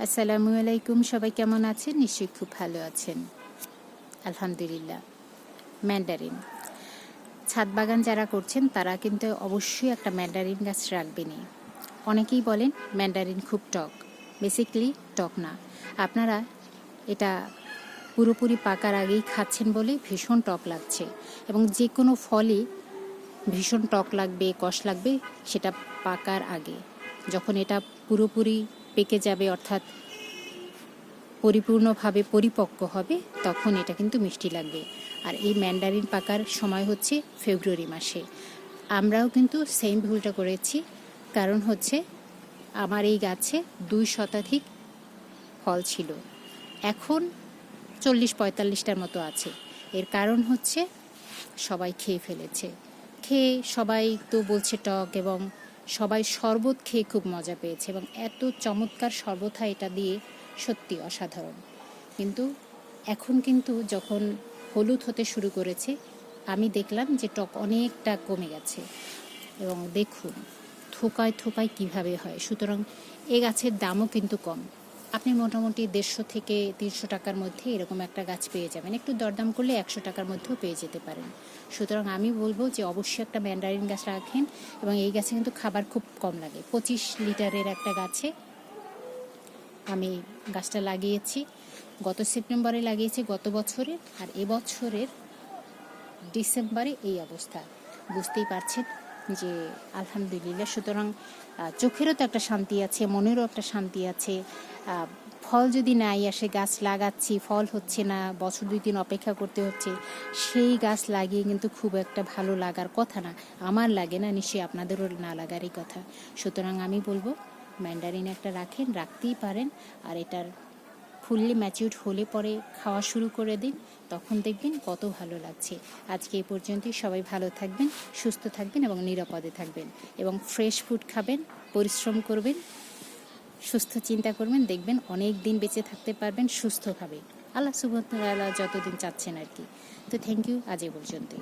আসসালামু আলাইকুম। সবাই কেমন আছেন? নিশ্চয়ই খুব ভালো আছেন। আলহামদুলিল্লাহ। ম্যান্ডারিন ছাদ বাগান যারা করছেন তারা কিন্তু অবশ্যই একটা ম্যান্ডারিন গাছ রাখবেনই। অনেকেই বলেন ম্যান্ডারিন খুব টক। বেসিক্যালি টক না, আপনারা এটা পুরোপুরি পাকার আগেই খাচ্ছেন বলে ভীষণ টক লাগছে, এবং যে কোনো ফলই ভীষণ টক লাগবে, কষ লাগবে সেটা পাকার আগে। যখন এটা পুরোপুরি পেকে যাবে, অর্থাৎ পরিপূর্ণভাবে পরিপক্ক হবে, তখন এটা কিন্তু মিষ্টি লাগবে। আর এই ম্যান্ডারিন পাকার সময় হচ্ছে ফেব্রুয়ারি মাসে। আমরাও কিন্তু সেম ভুলটা করেছি। কারণ হচ্ছে আমার এই গাছে 2 শতাধিক ফল ছিল, এখন 40-45টার মতো আছে। এর কারণ হচ্ছে সবাই খেয়ে ফেলেছে। খেয়ে সবাই তো বলছে টক, এবং সবাই শরবত খেয়ে খুব মজা পেয়েছে, এবং এত চমৎকার শরবত হয় এটা দিয়ে, সত্যি অসাধারণ। কিন্তু এখন কিন্তু যখন হলুদ হতে শুরু করেছে, আমি দেখলাম যে টক অনেকটা কমে গেছে। এবং দেখুন থোকায় থোকায় কিভাবে হয়। সুতরাং এ গাছের দামও কিন্তু কম। আপনি মোটামুটি 150 থেকে 300 টাকার মধ্যে এরকম একটা গাছ পেয়ে যাবেন। একটু দরদাম করলে 100 টাকার মধ্যেও পেয়ে যেতে পারেন। সুতরাং আমি বলবো যে অবশ্যই একটা ম্যান্ডারিন গাছ রাখেন। এবং এই গাছে কিন্তু খাবার খুব কম লাগে। 25 লিটারের একটা গাছে আমি গাছটা লাগিয়েছি। গত সেপ্টেম্বরে লাগিয়েছি, গত বছরের। আর এবছরের ডিসেম্বরে এই অবস্থা। বুঝতেই পারছেন যে আলহামদুলিল্লাহ। সুতরাং চোখেরও তো একটা শান্তি আছে, মনেরও একটা শান্তি আছে। ফল যদি নাই আসে, গাছ লাগাচ্ছি, ফল হচ্ছে না, বছর 2-3 অপেক্ষা করতে হচ্ছে, সেই গাছ লাগিয়ে কিন্তু খুব একটা ভালো লাগার কথা না। আমার লাগে না, নিশ্চয়ই আপনাদেরও না লাগারই কথা। সুতরাং আমি বলবো ম্যান্ডারিন একটা রাখেন, রাখতেই পারেন। আর এটার ফুললি ম্যাচিউরড হলে পরে খাওয়া শুরু করে দিন, তখন দেখবেন কত ভালো লাগছে। আজকে এই পর্যন্তই। সবাই ভালো থাকবেন, সুস্থ থাকবেন এবং নিরাপদে থাকবেন, এবং ফ্রেশ ফুড খাবেন, পরিশ্রম করবেন, সুস্থ চিন্তা করবেন, দেখবেন অনেক দিন বেঁচে থাকতে পারবেন সুস্থভাবে। আল্লাহ সুবহানাহু ওয়া তাআলা যতদিন চাচ্ছেন আর কি। তো থ্যাংক ইউ, আজ এই পর্যন্তই।